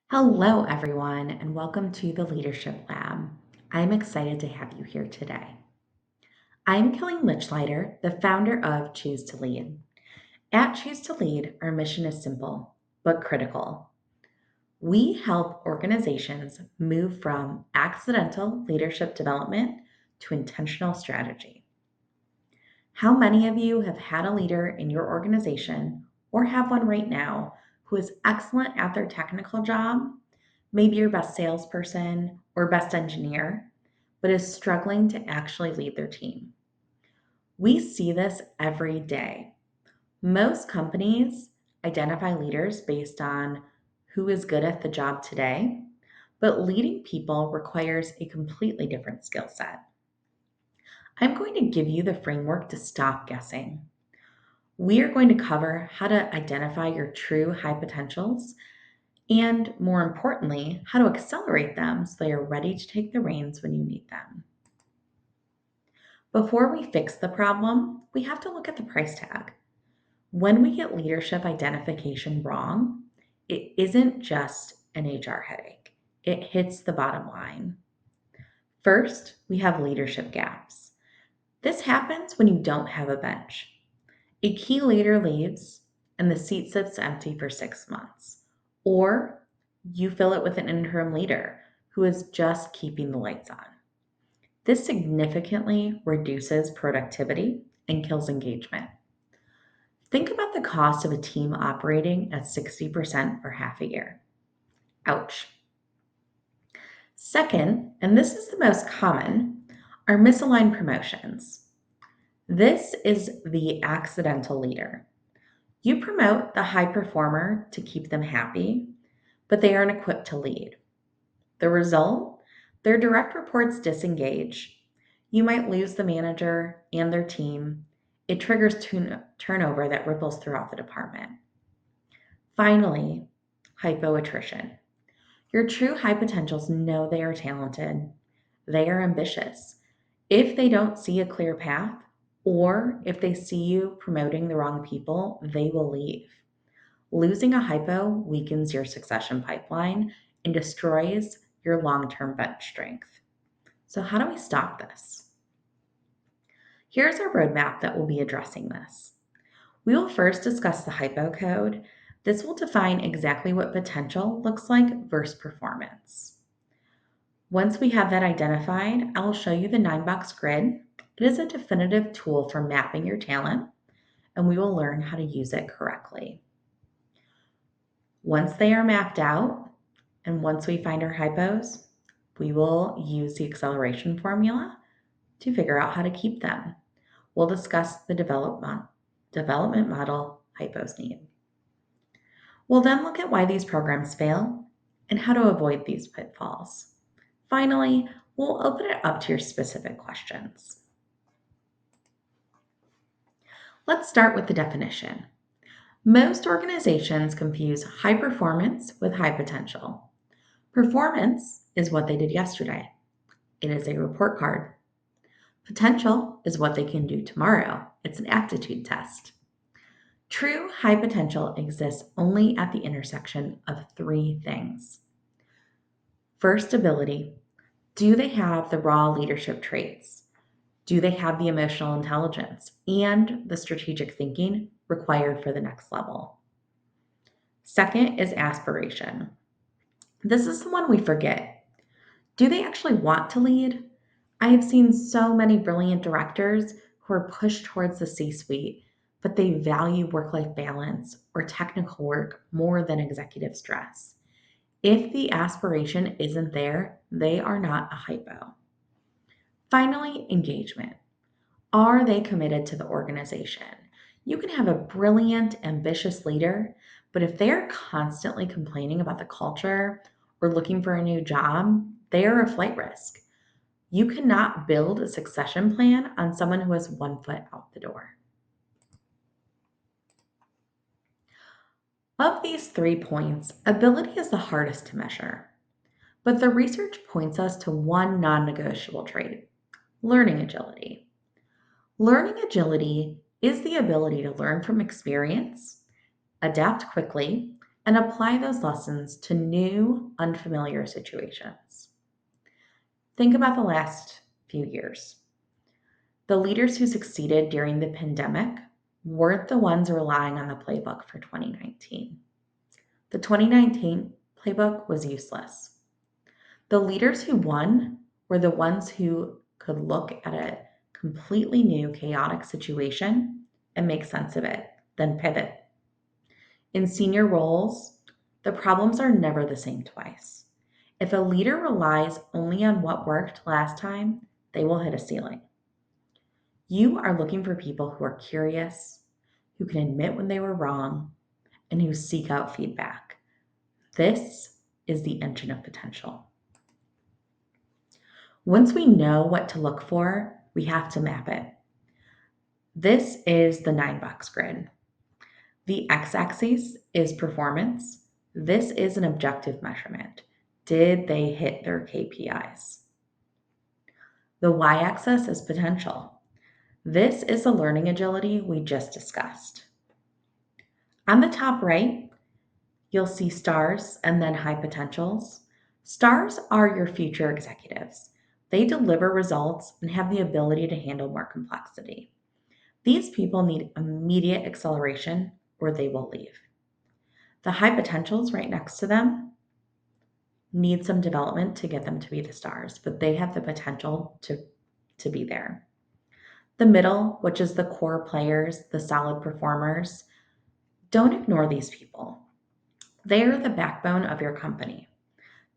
Hello, everyone, and welcome to the Leadership Lab. I'm excited to have you here today. I'm Kelly Lichlighter, the founder of Choose to Lead. At Choose to Lead, our mission is simple but critical. We help organizations move from accidental leadership development to intentional strategy. How many of you have had a leader in your organization or have one right now who is excellent at their technical job, maybe your best salesperson or best engineer, but is struggling to actually lead their team? We see this every day. Most companies identify leaders based on who is good at the job today, but leading people requires a completely different skill set. I'm going to give you the framework to stop guessing. We are going to cover how to identify your true high potentials and, more importantly, how to accelerate them so they are ready to take the reins when you need them. Before we fix the problem, we have to look at the price tag. When we get leadership identification wrong, it isn't just an HR headache, it hits the bottom line. First, we have leadership gaps. This happens when you don't have a bench. A key leader leaves and the seat sits empty for 6 months. Or you fill it with an interim leader who is just keeping the lights on. This significantly reduces productivity and kills engagement. Think about the cost of a team operating at 60% for half a year. Ouch. Second, and this is the most common, are misaligned promotions. This is the accidental leader. You promote the high performer to keep them happy, but they aren't equipped to lead. The result? Their direct reports disengage. You might lose the manager and their team. It triggers turnover that ripples throughout the department. Finally, HIPO attrition. Your true high potentials know they are talented. They are ambitious. If they don't see a clear path, or if they see you promoting the wrong people, they will leave. Losing a HIPO weakens your succession pipeline and destroys your long-term bench strength. So how do we stop this? Here's our roadmap that will be addressing this. We will first discuss the HIPO code. This will define exactly what potential looks like versus performance. Once we have that identified, I will show you the 9-box grid. It is a definitive tool for mapping your talent, and we will learn how to use it correctly. Once they are mapped out, and once we find our HIPOs, we will use the acceleration formula to figure out how to keep them. We'll discuss the development model HIPOs need. We'll then look at why these programs fail and how to avoid these pitfalls. Finally, we'll open it up to your specific questions. Let's start with the definition. Most organizations confuse high performance with high potential. Performance is what they did yesterday. It is a report card. Potential is what they can do tomorrow. It's an aptitude test. True high potential exists only at the intersection of 3 things. First, ability. Do they have the raw leadership traits? Do they have the emotional intelligence and the strategic thinking required for the next level? Second is aspiration. This is the one we forget. Do they actually want to lead? I have seen so many brilliant directors who are pushed towards the C-suite, but they value work-life balance or technical work more than executive stress. If the aspiration isn't there, they are not a HIPO. Finally, engagement. Are they committed to the organization? You can have a brilliant, ambitious leader, but if they're constantly complaining about the culture or looking for a new job, they are a flight risk. You cannot build a succession plan on someone who has 1 foot out the door. Of these 3 points, ability is the hardest to measure, but the research points us to one non-negotiable trait: learning agility. Learning agility is the ability to learn from experience, adapt quickly, and apply those lessons to new, unfamiliar situations. Think about the last few years. The leaders who succeeded during the pandemic weren't the ones relying on the playbook for 2019. The 2019 playbook was useless. The leaders who won were the ones who could look at a completely new, chaotic situation and make sense of it, then pivot. In senior roles, the problems are never the same twice. If a leader relies only on what worked last time, they will hit a ceiling. You are looking for people who are curious, who can admit when they were wrong, and who seek out feedback. This is the engine of potential. Once we know what to look for, we have to map it. This is the 9-box grid. The x-axis is performance. This is an objective measurement. Did they hit their KPIs? The y-axis is potential. This is the learning agility we just discussed. On the top right, you'll see stars and then high potentials. Stars are your future executives. They deliver results and have the ability to handle more complexity. These people need immediate acceleration or they will leave. The high potentials right next to them need some development to get them to be the stars, but they have the potential to be there. The middle, which is the core players, the solid performers, don't ignore these people. They are the backbone of your company.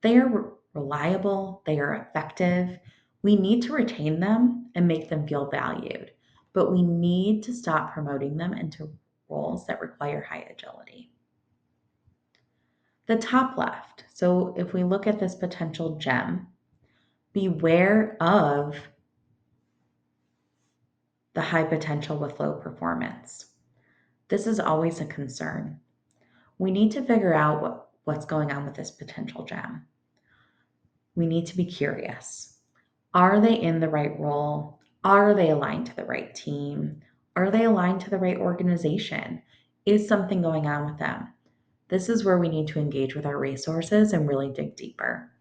They are reliable, they are effective. We need to retain them and make them feel valued, but we need to stop promoting them into roles that require high agility. The top left, so if we look at this potential gem, beware of the high potential with low performance. This is always a concern. We need to figure out what's going on with this potential gem. We need to be curious. Are they in the right role? Are they aligned to the right team? Are they aligned to the right organization? Is something going on with them? This is where we need to engage with our resources and really dig deeper.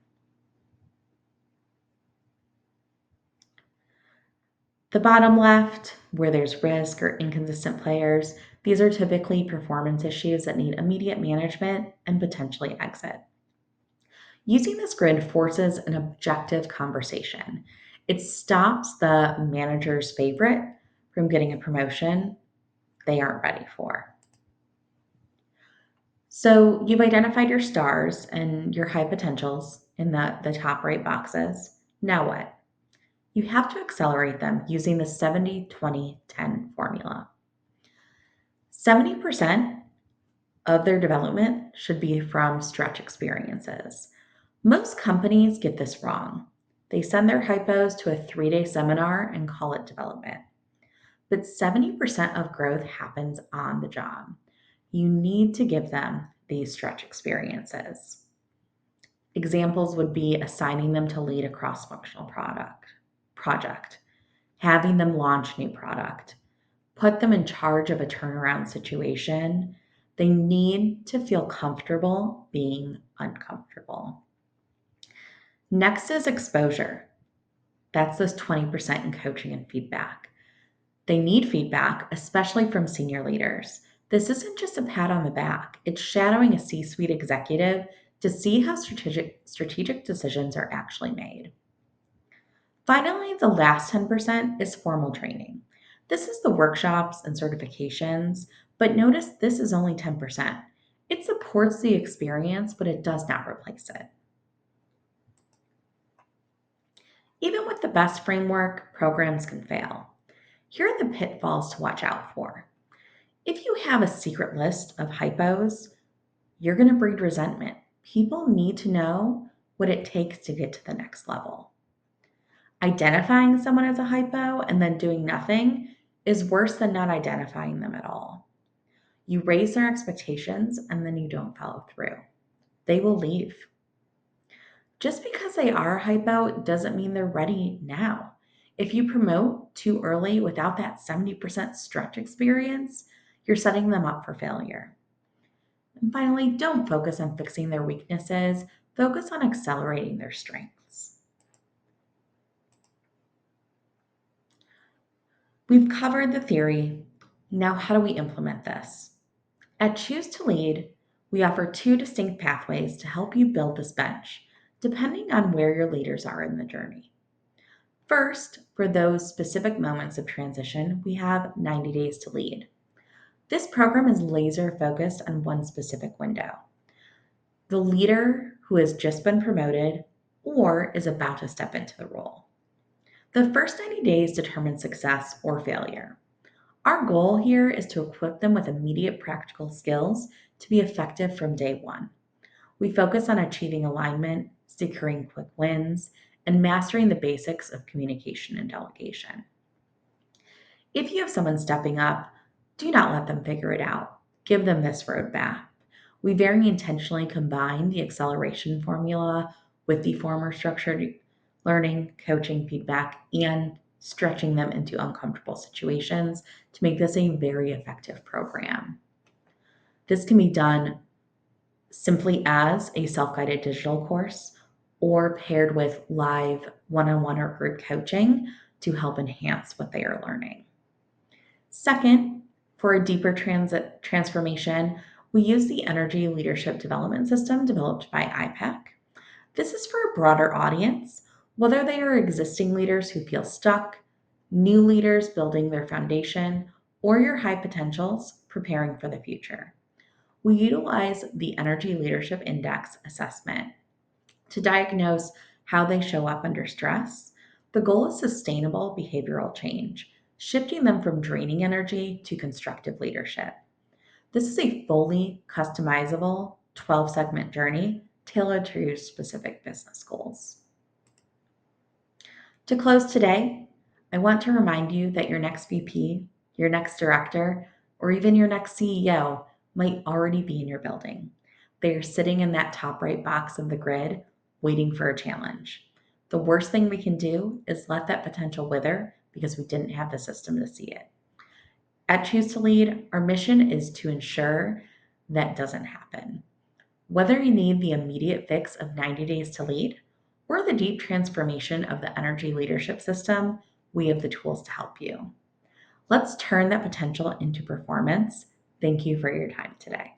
The bottom left, where there's risk or inconsistent players, these are typically performance issues that need immediate management and potentially exit. Using this grid forces an objective conversation. It stops the manager's favorite from getting a promotion they aren't ready for. So you've identified your stars and your high potentials in the top right boxes. Now what? You have to accelerate them using the 70-20-10 formula. 70% of their development should be from stretch experiences. Most companies get this wrong. They send their HiPos to a 3-day seminar and call it development. But 70% of growth happens on the job. You need to give them these stretch experiences. Examples would be assigning them to lead a cross-functional project, having them launch new product, put them in charge of a turnaround situation. They need to feel comfortable being uncomfortable. Next is exposure. That's those 20% in coaching and feedback. They need feedback, especially from senior leaders. This isn't just a pat on the back. It's shadowing a C-suite executive to see how strategic decisions are actually made. Finally, the last 10% is formal training. This is the workshops and certifications, but notice this is only 10%. It supports the experience, but it does not replace it. Even with the best framework, programs can fail. Here are the pitfalls to watch out for. If you have a secret list of HIPOs, you're going to breed resentment. People need to know what it takes to get to the next level. Identifying someone as a HIPO and then doing nothing is worse than not identifying them at all. You raise their expectations and then you don't follow through. They will leave. Just because they are a HIPO doesn't mean they're ready now. If you promote too early without that 70% stretch experience, you're setting them up for failure. And finally, don't focus on fixing their weaknesses, focus on accelerating their strengths. We've covered the theory. Now, how do we implement this? At Choose to Lead, we offer two distinct pathways to help you build this bench, depending on where your leaders are in the journey. First, for those specific moments of transition, we have 90 Days to Lead. This program is laser focused on one specific window: the leader who has just been promoted or is about to step into the role. The first 90 days determine success or failure. Our goal here is to equip them with immediate practical skills to be effective from day one. We focus on achieving alignment, securing quick wins, and mastering the basics of communication and delegation. If you have someone stepping up, do not let them figure it out. Give them this roadmap. We very intentionally combine the acceleration formula with the former structured learning, coaching, feedback, and stretching them into uncomfortable situations to make this a very effective program. This can be done simply as a self guided digital course or paired with live one on one or group coaching to help enhance what they are learning. Second, for a deeper transformation, we use the Energy Leadership Development System developed by IPEC. This is for a broader audience, whether they are existing leaders who feel stuck, new leaders building their foundation, or your high potentials preparing for the future. We utilize the Energy Leadership Index assessment to diagnose how they show up under stress. The goal is sustainable behavioral change, shifting them from draining energy to constructive leadership. This is a fully customizable 12-segment journey tailored to your specific business goals. To close today, I want to remind you that your next VP, your next director, or even your next CEO might already be in your building. They are sitting in that top right box of the grid, waiting for a challenge. The worst thing we can do is let that potential wither because we didn't have the system to see it. At Choose to Lead, our mission is to ensure that doesn't happen. Whether you need the immediate fix of 90 days to lead or the deep transformation of the energy leadership system, we have the tools to help you. Let's turn that potential into performance. Thank you for your time today.